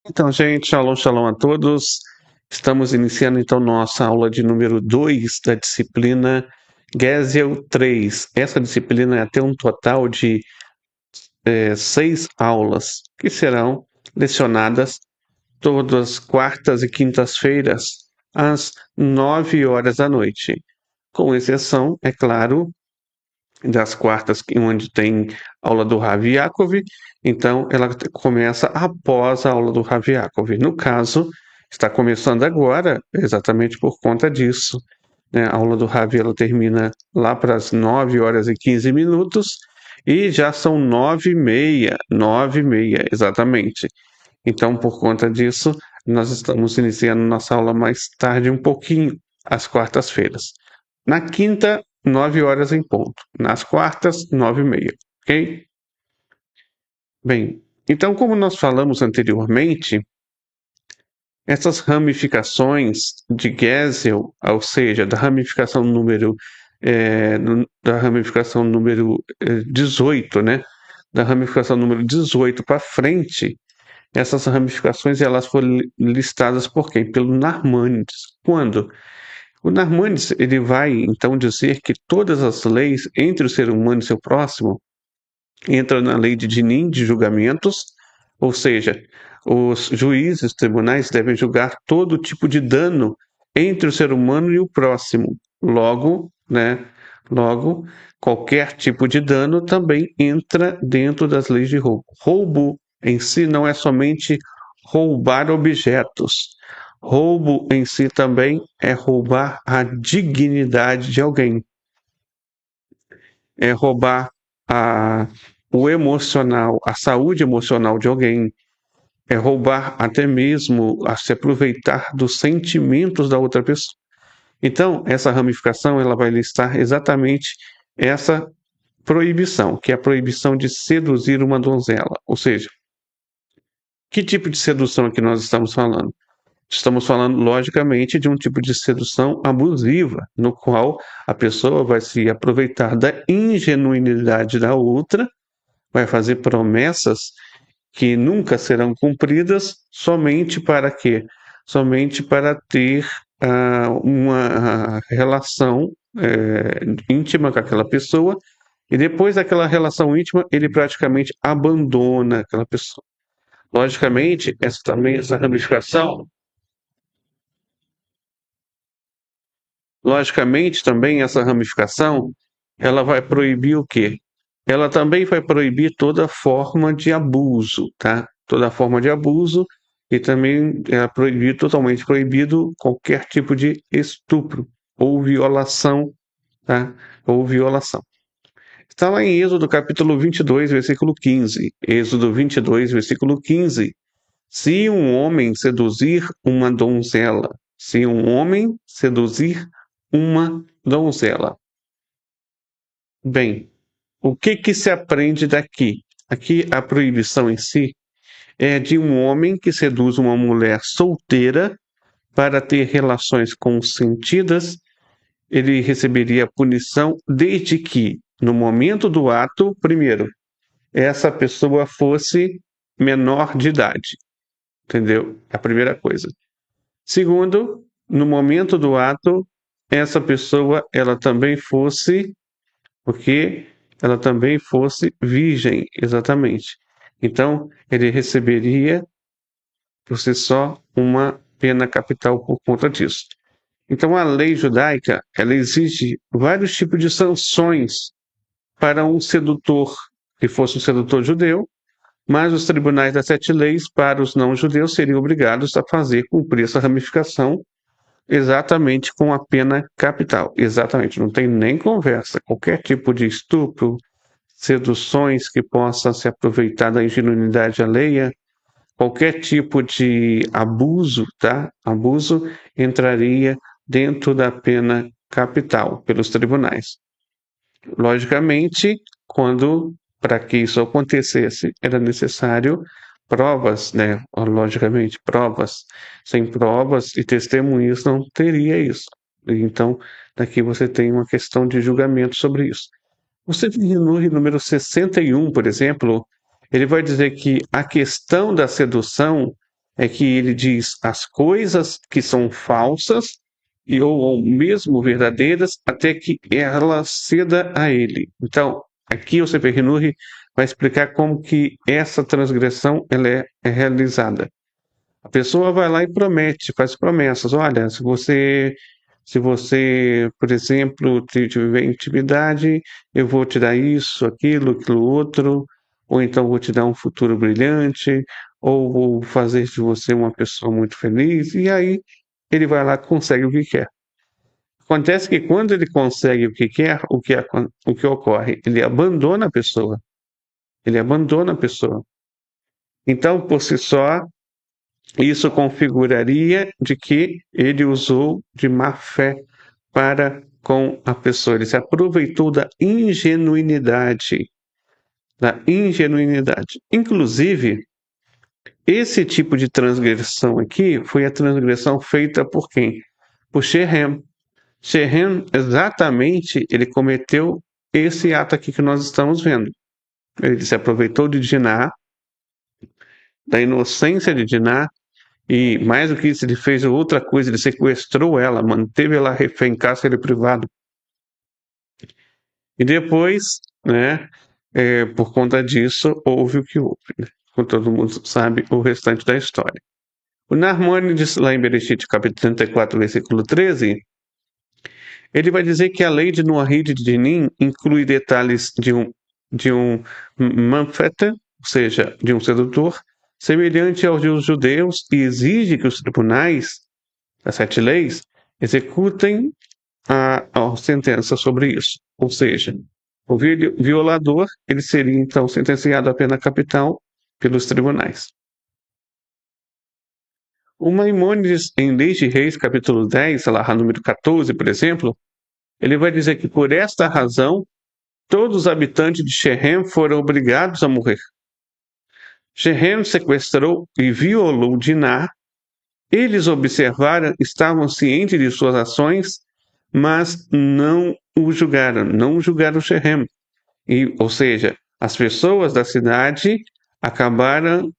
Então, gente, shalom, shalom a todos. Estamos iniciando então nossa aula de número 2 da disciplina Gesel 3. Essa disciplina vai ter um total de 6 aulas que serão lecionadas todas as quartas e quintas-feiras às 9 horas da noite. Com exceção, é claro, das quartas, onde tem aula do Rav Yaakov, então ela começa após a aula do Rav Yaakov. No caso, está começando agora, exatamente por conta disso. Né? A aula do Rav ela termina lá para as 9 horas e 15 minutos, e já são 9h30, exatamente. Então, por conta disso, nós estamos iniciando nossa aula mais tarde um pouquinho, às quartas-feiras. Na quinta, 9 horas em ponto. Nas quartas, 9h30, ok? Bem, então, como nós falamos anteriormente, essas ramificações de Gesel, ou seja, da ramificação número 18, né? Da ramificação número 18 para frente, essas ramificações elas foram listadas por quem? Pelo Narmanides. Quando? O Narmanides ele vai então dizer que todas as leis entre o ser humano e seu próximo entram na lei de Dinim, de julgamentos, ou seja, os juízes, tribunais devem julgar todo tipo de dano entre o ser humano e o próximo. Logo, qualquer tipo de dano também entra dentro das leis de roubo. Roubo em si não é somente roubar objetos. Roubo em si também é roubar a dignidade de alguém. É roubar o emocional, a saúde emocional de alguém. É roubar até mesmo a se aproveitar dos sentimentos da outra pessoa. Então, essa ramificação ela vai listar exatamente essa proibição, que é a proibição de seduzir uma donzela. Ou seja, que tipo de sedução aqui nós estamos falando? Estamos falando, logicamente, de um tipo de sedução abusiva, no qual a pessoa vai se aproveitar da ingenuidade da outra, vai fazer promessas que nunca serão cumpridas, somente para quê? Somente para ter uma relação íntima com aquela pessoa, e depois daquela relação íntima, ele praticamente abandona aquela pessoa. Logicamente, essa ramificação. Logicamente, também essa ramificação, ela vai proibir o quê? Ela também vai proibir toda forma de abuso, tá? Toda forma de abuso e também é proibido, totalmente proibido qualquer tipo de estupro ou violação, tá? Ou violação. Está lá em Êxodo capítulo 22, versículo 15. Êxodo 22, versículo 15. Se um homem seduzir uma donzela, se um homem seduzir uma donzela. Bem, o que se aprende daqui? Aqui a proibição em si é de um homem que seduz uma mulher solteira para ter relações consentidas, ele receberia punição desde que, no momento do ato, primeiro, essa pessoa fosse menor de idade. Entendeu? É a primeira coisa. Segundo, no momento do ato, essa pessoa ela também fosse, porque ela também fosse virgem, exatamente. Então, ele receberia por si só uma pena capital por conta disso. Então, a lei judaica ela exige vários tipos de sanções para um sedutor que fosse um sedutor judeu, mas os tribunais das 7 leis para os não-judeus seriam obrigados a fazer cumprir essa ramificação exatamente com a pena capital. Exatamente, não tem nem conversa. Qualquer tipo de estupro, seduções que possa se aproveitar da ingenuidade alheia, qualquer tipo de abuso, tá? Abuso entraria dentro da pena capital pelos tribunais. Logicamente, quando para que isso acontecesse era necessário provas, né? Logicamente, provas. Sem provas e testemunhas não teria isso. Então, daqui você tem uma questão de julgamento sobre isso. Você no número 61, por exemplo, ele vai dizer que a questão da sedução é que ele diz as coisas que são falsas ou mesmo verdadeiras até que ela ceda a ele. Então, aqui o C.P. Hinuri vai explicar como que essa transgressão ela é realizada. A pessoa vai lá e promete, faz promessas. Olha, se você, por exemplo, tiver intimidade, eu vou te dar isso, aquilo outro, ou então vou te dar um futuro brilhante, ou vou fazer de você uma pessoa muito feliz, e aí ele vai lá e consegue o que quer. Acontece que quando ele consegue o que quer, o que ocorre? Ele abandona a pessoa. Ele abandona a pessoa. Então, por si só, isso configuraria de que ele usou de má fé para com a pessoa. Ele se aproveitou da ingenuidade. Da ingenuidade. Inclusive, esse tipo de transgressão aqui foi a transgressão feita por quem? Por Shem. Shem, exatamente, ele cometeu esse ato aqui que nós estamos vendo. Ele se aproveitou de Diná, da inocência de Diná, e mais do que isso, ele fez outra coisa, ele sequestrou ela, manteve ela refém em cárcere privado. E depois, né, por conta disso, houve o que houve. Né? Como todo mundo sabe o restante da história. O Narmônides, lá em Bereshit, capítulo 34, versículo 13, ele vai dizer que a lei de Noahide de Dinim inclui detalhes de um manfeta, ou seja, de um sedutor, semelhante aos dos judeus, e exige que os tribunais das 7 leis executem a sentença sobre isso. Ou seja, o violador ele seria então sentenciado à pena capital pelos tribunais. O Maimônides, em Leis de Reis, capítulo 10, lá, número 14, por exemplo, ele vai dizer que por esta razão todos os habitantes de Shechem foram obrigados a morrer. Shechem sequestrou e violou Diná. Eles observaram, estavam cientes de suas ações, mas não julgaram Shechem. Ou seja, as pessoas da cidade acabaram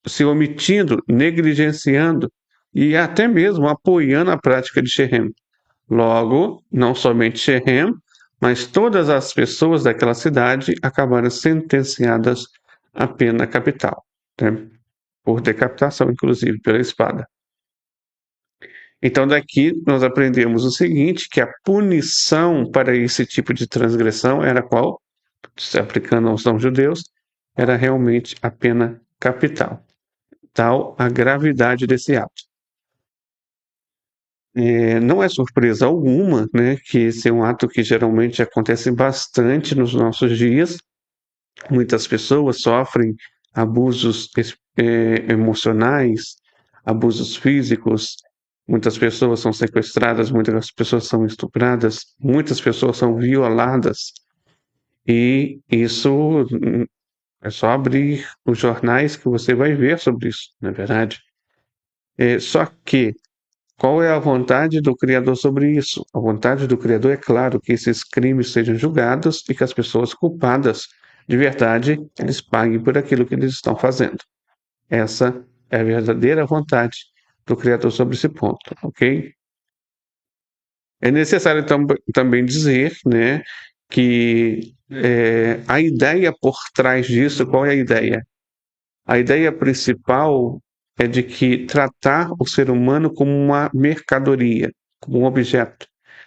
se omitindo, negligenciando e até mesmo apoiando a prática de Shechem. Logo, não somente Shechem, mas todas as pessoas daquela cidade acabaram sentenciadas à pena capital, né? Por decapitação, inclusive, pela espada. Então, daqui nós aprendemos o seguinte, que a punição para esse tipo de transgressão era qual? Se aplicando aos não-judeus, era realmente a pena capital. Tal a gravidade desse ato. Não é surpresa alguma, né, que esse é um ato que geralmente acontece bastante nos nossos dias. Muitas pessoas sofrem abusos emocionais, abusos físicos, muitas pessoas são sequestradas, muitas pessoas são estupradas, muitas pessoas são violadas. E isso é só abrir os jornais que você vai ver sobre isso, não é verdade? Só que qual é a vontade do Criador sobre isso? A vontade do Criador é claro que esses crimes sejam julgados e que as pessoas culpadas de verdade eles paguem por aquilo que eles estão fazendo. Essa é a verdadeira vontade do Criador sobre esse ponto, ok? É necessário também dizer, né, que a ideia por trás disso, qual é a ideia? A ideia principal é de que tratar o ser humano como uma mercadoria, como um objeto,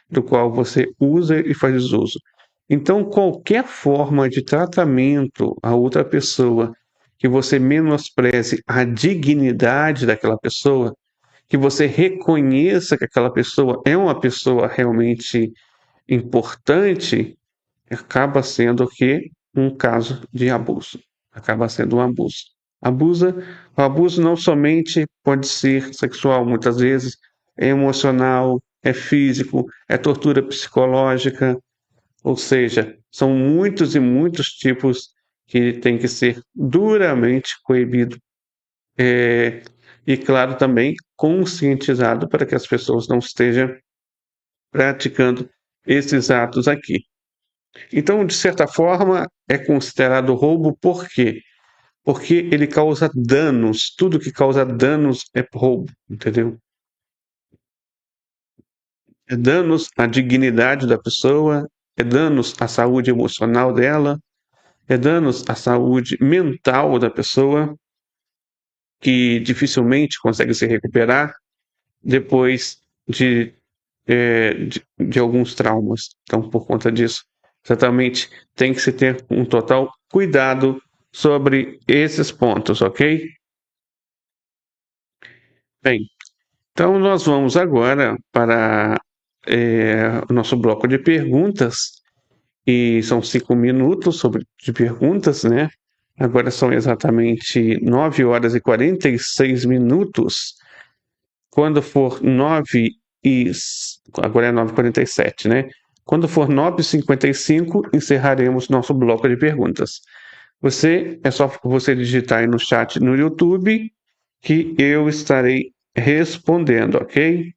do qual você usa e faz uso. Então, qualquer forma de tratamento a outra pessoa que você menospreze a dignidade daquela pessoa, que você reconheça que aquela pessoa é uma pessoa realmente importante, acaba sendo o quê? Um caso de abuso. Acaba sendo um abuso. O abuso não somente pode ser sexual, muitas vezes é emocional, é físico, é tortura psicológica, ou seja, são muitos e muitos tipos que têm que ser duramente coibido. E, claro, também conscientizado para que as pessoas não estejam praticando esses atos aqui. Então, de certa forma, é considerado roubo por quê? porque ele causa danos. Tudo que causa danos é roubo, entendeu? É danos à dignidade da pessoa, é danos à saúde emocional dela, é danos à saúde mental da pessoa, que dificilmente consegue se recuperar depois de alguns traumas. Então, por conta disso, certamente tem que se ter um total cuidado sobre esses pontos, ok? Bem, então nós vamos agora para o nosso bloco de perguntas, e são 5 minutos de perguntas, né? Agora são exatamente 9 horas e 46 minutos. Quando for 9 e... Agora é 9h47, né? Quando for 9h55, encerraremos nosso bloco de perguntas. É só você digitar aí no chat no YouTube que eu estarei respondendo, ok?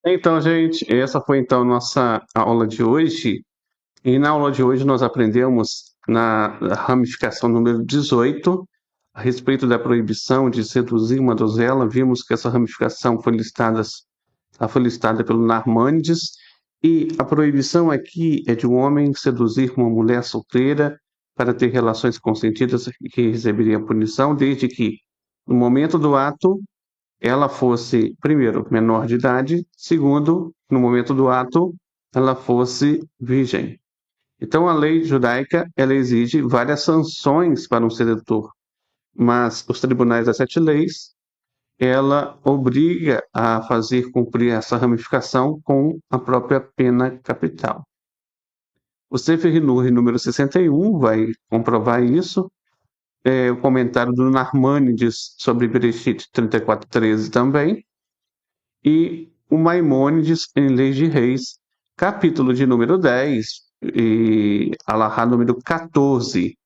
Então, gente, essa foi então nossa aula de hoje. E na aula de hoje nós aprendemos na ramificação número 18 a respeito da proibição de seduzir uma donzela. Vimos que essa ramificação foi listada pelo Narmanides, e a proibição aqui é de um homem seduzir uma mulher solteira para ter relações consentidas, que receberia punição, desde que, no momento do ato, ela fosse, primeiro, menor de idade, segundo, no momento do ato, ela fosse virgem. Então, a lei judaica, ela exige várias sanções para um sedutor, mas os tribunais das sete leis, ela obriga a fazer cumprir essa ramificação com a própria pena capital. O Sefer Hinur, número 61, vai comprovar isso. O comentário do Narmanides sobre Bereshit 34:13 também. E o Maimônides em Leis de Reis, capítulo de número 10 e alahá número 14.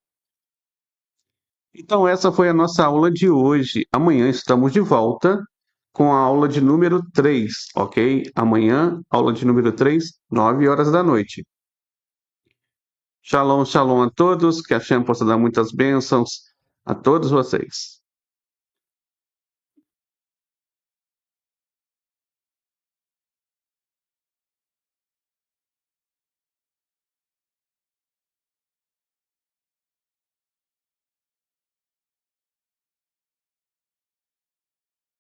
Então, essa foi a nossa aula de hoje. Amanhã estamos de volta com a aula de número 3, ok? Amanhã, aula de número 3, 9 horas da noite. Shalom, shalom a todos, que a Hashem possa dar muitas bênçãos a todos vocês.